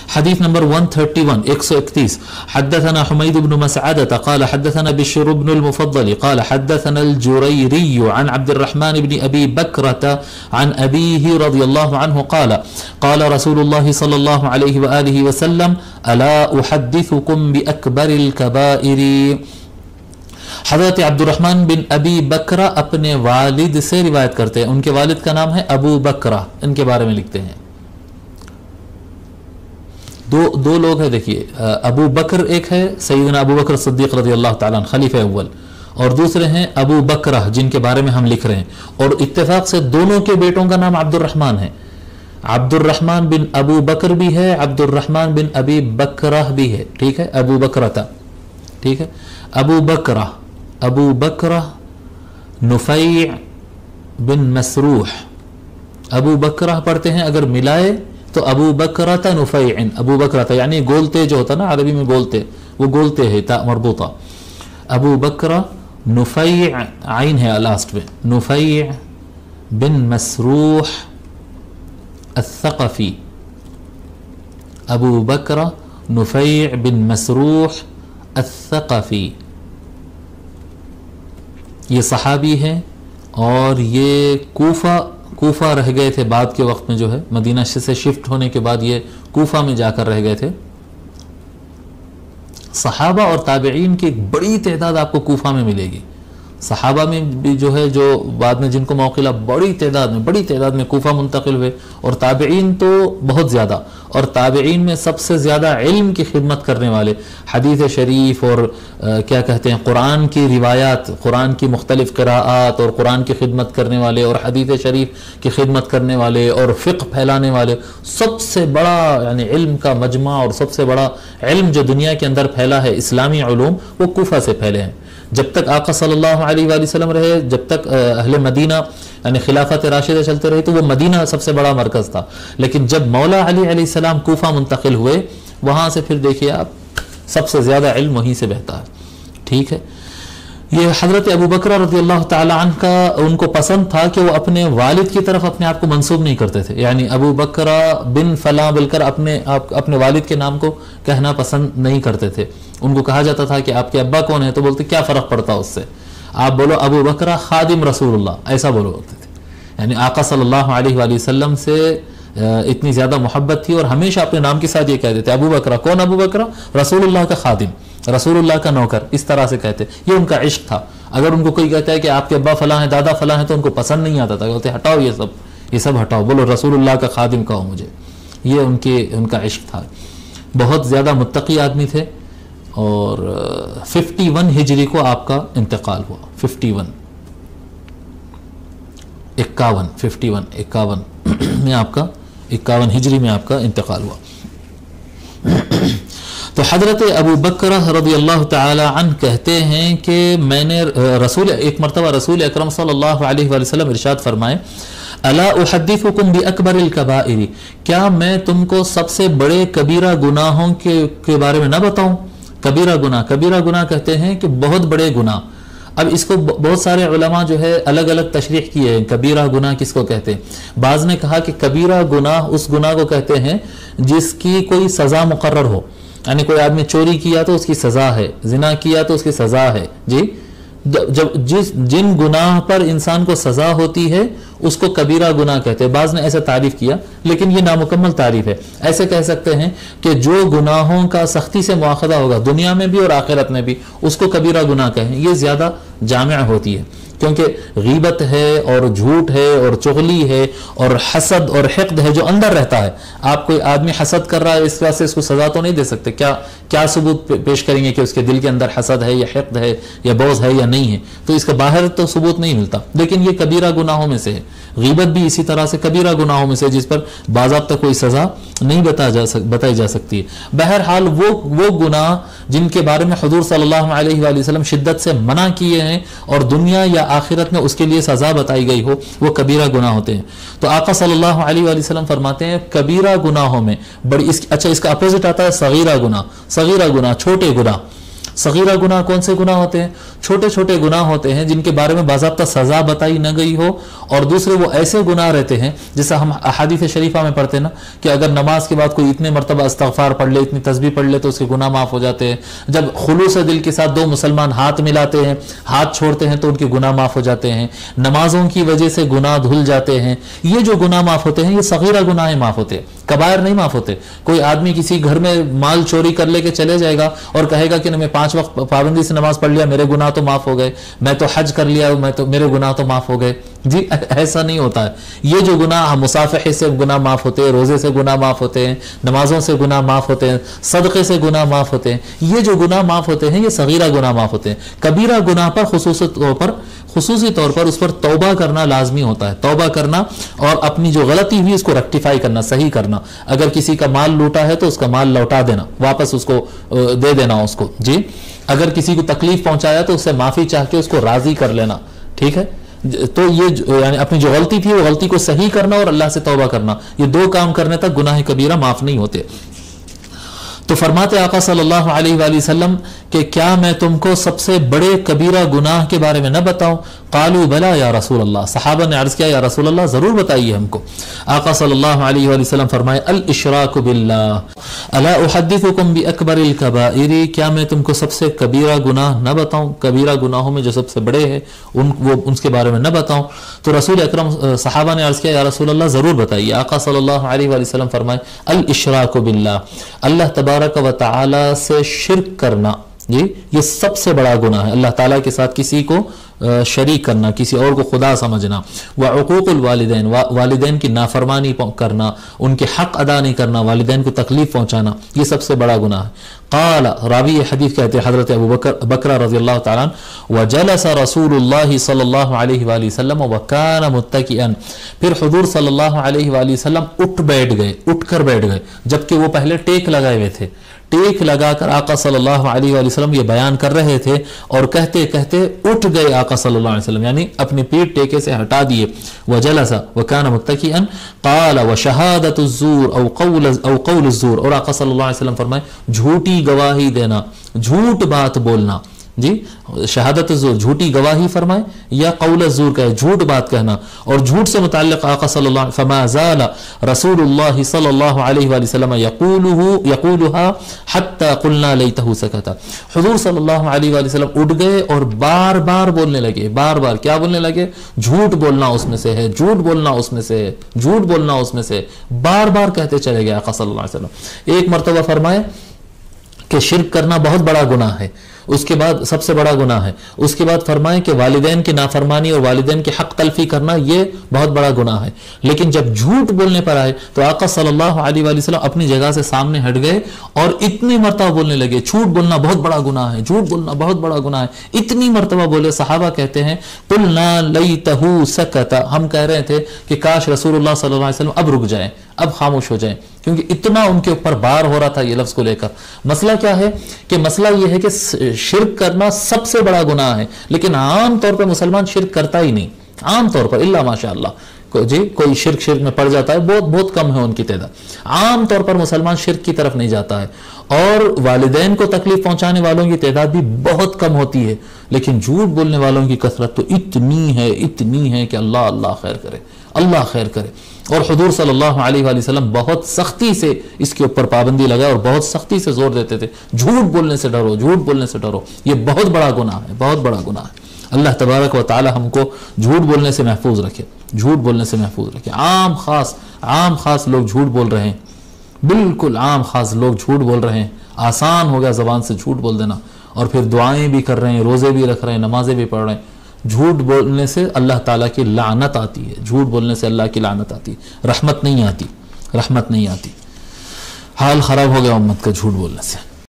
حديث نمبر 131 131 حدثنا حميد بن مسعدة قال حدثنا بشر بن المفضل قال حدثنا الجريري عن عبد الرحمن بن أبي بكرة عن أبيه رضي الله عنه قال قال رسول الله صلى الله عليه وآله وسلم ألا أحدثكم بأكبر الكبائر. حضرت عبد الرحمن بن ابی بکرہ اپنے والد سے روایت کرتے ہیں. ان کے والد کا نام ہے ابو بکرہ. ان کے بارے میں لکھتے ہیں دو لوگ ہیں. دیکھیے ابو بکر ایک ہے سیدنا ابو بکر صدیق رضی اللہ تعالیٰ عنہ خلیفہ اول, اور دوسرے ہیں ابو بکرہ جن کے بارے میں ہم لکھ رہے ہیں. اور اتفاق سے دونوں کے بیٹوں کا نام عبد الرحمن ہے. عبد الرحمن بن ابو بکر بھی ہے, عبد الرحمن بن ابی بکرہ بھی ہے. ٹھیک ہے, ابو بکرہ. ٹھیک ہے, ابو بکرہ نفیع بن مسروح. ابو بکرہ پڑھتے ہیں اگر ملائے تو ابو بکرہ نفیع. ابو بکرہ یعنی گولتے جو ہوتا نا عربی میں گولتے, وہ گولتے ہے تا مربوطہ. ابو بکرہ نفیع عین ہے لاسٹ میں, نفیع بن مسروح الثقفی. ابو بکرہ نفیع بن مسروح الثقفی یہ صحابی ہیں, اور یہ کوفہ رہ گئے تھے بعد کے وقت میں, جو ہے مدینہ سے شفٹ ہونے کے بعد یہ کوفہ میں جا کر رہ گئے تھے. صحابہ اور تابعین کی ایک بڑی تعداد آپ کو کوفہ میں ملے گی. صحابہ میں بھی جو ہے جو بعد میں جن کو موقع ملا بڑی تعداد میں کوفہ منتقل ہوئے, اور تابعین تو بہت زیادہ. اور تابعین میں سب سے زیادہ علم کی خدمت کرنے والے, حدیث شریف اور کیا کہتے ہیں قرآن کی روایات, قرآن کی مختلف قراءات اور قرآن کی خدمت کرنے والے, اور حدیث شریف کی خدمت کرنے والے, اور فقہ پھیلانے والے. سب سے بڑا یعنی علم کا مجمع اور سب سے بڑا علم جو دنیا کے اندر پھیلا ہے اسلامی علوم, وہ کوفہ سے پھیلے ہیں. جب تک آقا صلی اللہ علیہ وآلہ وسلم رہے, جب تک اہل مدینہ یعنی خلافت راشدہ چلتے رہے, تو وہ مدینہ سب سے بڑا مرکز تھا. لیکن جب مولا علی علیہ السلام کوفہ منتقل ہوئے, وہاں سے پھر دیکھیے آپ سب سے زیادہ علم وہیں سے بہتا ہے. ٹھیک ہے, یہ حضرت ابو بکرہ رضی اللہ تعالی عنہ کا ان کو پسند تھا کہ وہ اپنے والد کی طرف اپنے آپ کو منسوب نہیں کرتے تھے. یعنی ابو بکرہ بن فلاں بول کر اپنے والد کے نام کو کہنا پسند نہیں کرتے تھے. ان کو کہا جاتا تھا کہ آپ کے ابا کون ہیں, تو بولتے کیا فرق پڑتا اس سے, آپ بولو ابو بکرہ خادم رسول اللہ, ایسا بولو ہوتے تھے. یعنی آقا صلی اللہ علیہ وآلہ وسلم سے اتنی زیادہ محبت تھی, اور ہمیشہ اپنے نام کے ساتھ یہ کہتے تھے ابو بکرہ. کون ابو بکرہ؟ رسول اللہ کا خادم, رسول اللہ کا نوکر, اس طرح سے کہتے. یہ ان کا عشق تھا. اگر ان کو کوئی کہتا ہے کہ آپ کے ابا فلاں ہیں, دادا فلاں ہیں, تو ان کو پسند نہیں آتا تھا, کہتے ہٹاؤ یہ سب ہٹاؤ, بولو رسول اللہ کا خادم کہو مجھے. یہ ان کا عشق تھا. بہت زیادہ متقی آدمی تھے. اور 51 ہجری کو آپ کا انتقال ہوا. 51 میں آپ کا 51 ہجری میں آپ کا انتقال ہوا. تو حضرت ابو بکرہ رضی اللہ تعالی عنہ کہتے ہیں کہ میں نے ایک مرتبہ رسول اکرم صلی اللہ علیہ وآلہ وسلم ارشاد فرمائے, الا احدثکم باکبر الکبائر, کیا میں تم کو سب سے بڑے کبیرہ گناہوں کے بارے میں نہ بتاؤں. کبیرہ گناہ کہتے ہیں کہ بہت بڑے گناہ. اب اس کو بہت سارے علماء جو ہے الگ الگ تشریح کیے ہیں, کبیرہ گناہ کس کو کہتے ہیں. بعض نے کہا کہ کبیرہ گناہ اس گناہ کو کہتے ہیں جس کی کوئی سزا مقرر ہو. یعنی کوئی آدمی چوری کیا تو اس کی سزا ہے, زنا کیا تو اس کی سزا ہے. جی, جن گناہ پر انسان کو سزا ہوتی ہے اس کو کبیرہ گناہ کہتے ہیں. بعض نے ایسا تعریف کیا, لیکن یہ نامکمل تعریف ہے. ایسے کہہ سکتے ہیں کہ جو گناہوں کا سختی سے مواخذہ ہوگا دنیا میں بھی اور آخرت میں بھی, اس کو کبیرہ گناہ کہیں. یہ زیادہ جامع ہوتی ہے, کیونکہ غیبت ہے اور جھوٹ ہے اور چغلی ہے اور حسد اور حقد ہے جو اندر رہتا ہے. آپ کوئی آدمی حسد کر رہا ہے, اس واسطے اس کو سزا تو نہیں دے سکتے. کیا ثبوت پیش کریں گے کہ اس کے دل کے اندر حسد ہے یا حقد ہے یا بغض ہے یا نہیں ہے, تو اس کا باہر تو ثبوت نہیں ملتا. لیکن یہ کبیرہ گناہوں میں سے ہے. غیبت بھی اسی طرح سے کبیرہ گناہوں میں سے, جس پر باضابطہ کوئی سزا نہیں بتائی جا سکتی ہے. بہرحال وہ گناہ جن کے بارے میں حضور صلی اللہ علیہ وآلہ وسلم شدت سے منع کیے ہیں اور دنیا یا آخرت میں اس کے لیے سزا بتائی گئی ہو, وہ کبیرہ گناہ ہوتے ہیں. تو آقا صلی اللہ علیہ وآلہ وسلم فرماتے ہیں کبیرہ گناہوں میں اس کا اپوزٹ آتا ہے صغیرہ گناہ. چھوٹے گناہ. सगीरा गुनाह कौन से गुनाह होते हैं? छोटे छोटे गुनाह होते हैं जिनके बारे में बाज़ाब्ता सज़ा बताई न गई हो, और दूसरे वो ऐसे गुनाह रहते हैं जैसा हम अहादीथ शरीफा में पढ़ते हैं ना कि अगर नमाज के बाद कोई इतने मरतबा इस्तग़फ़ार पढ़ ले, इतनी तस्बीह पढ़ ले तो उसके गुनाह माफ़ हो जाते हैं। जब खुलूस दिल के साथ दो मुसलमान हाथ मिलाते हैं, हाथ छोड़ते हैं तो उनके गुनाह माफ़ हो जाते हैं। नमाजों की वजह से गुनाह धुल जाते हैं। ये जो गुनाह माफ़ होते हैं ये सगीरा गुनाह माफ़ होते हैं, कबायर नहीं माफ़ होते। कोई आदमी किसी घर में माल चोरी कर लेके चले जाएगा और कहेगा कि मैं 5 वक्त पाबंदी से नमाज पढ़ लिया, मेरे गुनाह तो माफ़ हो गए, मैं तो हज कर लिया, मेरे गुनाह तो माफ़ हो गए। जी ऐसा नहीं होता है। ये जो गुनाह, मुसाफहे से गुनाह माफ़ होते हैं, रोज़े से गुनाह माफ़ होते हैं, नमाजों से गुनाह माफ़ होते हैं, सदक़े से गुनाह माफ़ होते हैं। ये जो गुनाह माफ़ होते हैं ये सगीरा गुनाह माफ़ होते हैं। कबीरा गुनाह पर खुसूसी तौर पर उस पर तौबा करना लाजमी होता है। तौबा करना और अपनी जो गलती हुई उसको रेक्टिफाई करना, सही करना। अगर किसी का माल लूटा है तो उसका माल लौटा देना, वापस उसको दे देना उसको। जी अगर किसी को तकलीफ पहुंचाया तो उससे माफ़ी चाह के उसको राज़ी कर लेना, ठीक है। तो ये यानी अपनी जो गलती थी वो गलती को सही करना और अल्लाह से तौबा करना, ये 2 काम करने तक गुनाह कबीरा माफ़ नहीं होते। तो फरमाते आका सल्लल्लाहु अलैहि वसल्लम कि क्या मैं तुमको सबसे बड़े कबीरा गुनाह के बारे में न बताऊं? कालू बला या रसूल अल्लाह। सहाबा ने अर्ज किया या रसूल अल्लाह ज़रूर बताइए हमको। आका सल्लल्लाहु अलैहि वसल्लम फरमाए अल इशराकु बिल्लाह अला उहद्दिथुकुम बि अकबरिल कबाइरि। क्या मैं तुमको सबसे कबीरा गुनाह न बताऊं? कबीरा गुनाहों में जो सबसे बड़े हैं उसके बारे में न बताऊं? तो रसूल अकरम सहाबा ने अर्ज किया या रसूल अल्लाह ज़रूर बताइए। आका सल्लल्लाहु अलैहि वसल्लम फरमाए अल इशराकु बिल्लाह, अल्लाह तबारक व तआला से शिर्क करना, ये सबसे बड़ा गुनाह है। अल्लाह ताला के साथ किसी को शरीक करना, किसी और को खुदा समझना। व उकूकुल वालिदैन, वालिदैन की नाफरमानी करना, उनके हक अदा नहीं करना, वालिदैन को तकलीफ पहुंचाना, ये सबसे बड़ा गुनाह है। क़ाल, रावी हदीस कहते हैं हज़रत अबू बकर रज़ियल्लाहु तआला अन्हु, व जलस रसूलुल्लाह सल्लल्लाहु अलैहि वसल्लम व कान मुत्तकिअन। फिर हुज़ूर सल्लल्लाहु अलैहि वसल्लम उठकर बैठ गए, जबकि वो पहले टेक लगाए हुए थे। टेक लगाकर आका सल्लल्लाहु अलैहि वसल्लम ये बयान कर रहे थे और कहते कहते उठ गए आका सल्लल्लाहु अलैहि वसल्लम, यानी अपनी पीठ टेके से हटा दिए। वजलसा व कान मुत्तकिअन क़ाल व शहादतु ज़ूर औ क़ौल ज़ूर। और आका सल्लल्लाहु अलैहि वसल्लम फरमाए झूठी गवाही देना, झूठ बात बोलना। जी शहादत ज़ूर झूठी गवाही फरमाए या क़ौल ज़ूर कहे झूठ बात कहना। और झूठ से मुताल्लिक़ आका सल्लल्लाहु फमा ज़ाला रसूलुल्लाह सल्लल्लाहु अलैहि वसल्लम यक़ूलुहा हत्ता क़ुलना लैतहु सकता। हुज़ूर सल्लल्लाहु अलैहि वसल्लम उठ गए और बार बार बोलने लगे। बार बार क्या बोलने लगे? झूठ बोलना उसमें से है, झूठ बोलना उसमें से है, झूठ बोलना उसमें से। बार बार कहते चले गए आका सल्लल्लाहु अलैहि वसल्लम। एक मरतबा फरमाए कि शिर्क करना बहुत बड़ा गुनाह है, उसके बाद सबसे बड़ा गुनाह है। उसके बाद फरमाएं कि वालिदैन की नाफरमानी और वालिदैन की हक तलफी करना ये बहुत बड़ा गुनाह है। लेकिन जब झूठ बोलने पर आए तो आका सल्लल्लाहु अलैहि वसल्लम अपनी जगह से सामने हट गए और इतनी मरतबा बोलने लगे झूठ बोलना बहुत बड़ा गुनाह है, झूठ बोलना बहुत बड़ा गुनाह है। इतनी मरतबा बोले, सहाबा कहते हैं कुलना लैतहु सकता, हम कह रहे थे कि काश रसूलुल्लाह सल्लल्लाहु अलैहि वसल्लम अब रुक जाएं, अब खामोश हो जाएं, क्योंकि इतना उनके ऊपर बार हो रहा था ये लफ्ज को लेकर। मसला क्या है कि मसला ये है कि शिर्क करना सबसे बड़ा गुनाह है, लेकिन आम तौर पर मुसलमान शिर्क करता ही नहीं। आम तौर पर इल्ला माशाअल्लाह जी कोई शिर्क में पड़ जाता है, बहुत बहुत कम है उनकी तादाद। आम तौर पर मुसलमान शिर्क की तरफ नहीं जाता है और वालिदैन को तकलीफ पहुंचाने वालों की तादाद भी बहुत कम होती है। लेकिन झूठ बोलने वालों की कसरत तो इतनी है कि अल्लाह अल्लाह खैर करे, अल्लाह खैर करे। और हुज़ूर सल्लल्लाहु अलैहि वसल्लम बहुत सख्ती से इसके ऊपर पाबंदी लगाए और बहुत सख्ती से जोर देते थे, झूठ बोलने से डरो, झूठ बोलने से डरो, ये बहुत बड़ा गुनाह है, बहुत बड़ा गुनाह है। अल्लाह तबारक व तआला हमको झूठ बोलने से महफूज रखे, झूठ बोलने से महफूज रखे। आम खास लोग झूठ बोल रहे हैं, बिल्कुल आम खास लोग झूठ बोल रहे हैं। आसान हो गया ज़बान से झूठ बोल देना, और फिर दुआएं भी कर रहे हैं, रोज़े भी रख रहे हैं, नमाजें भी पढ़ रहे हैं। झूठ बोलने से अल्लाह ताला की लानत आती है, झूठ बोलने से अल्लाह की लानत आती है, रहमत नहीं आती, रहमत नहीं आती। हाल ख़राब हो गया उम्मत का झूठ बोलने से।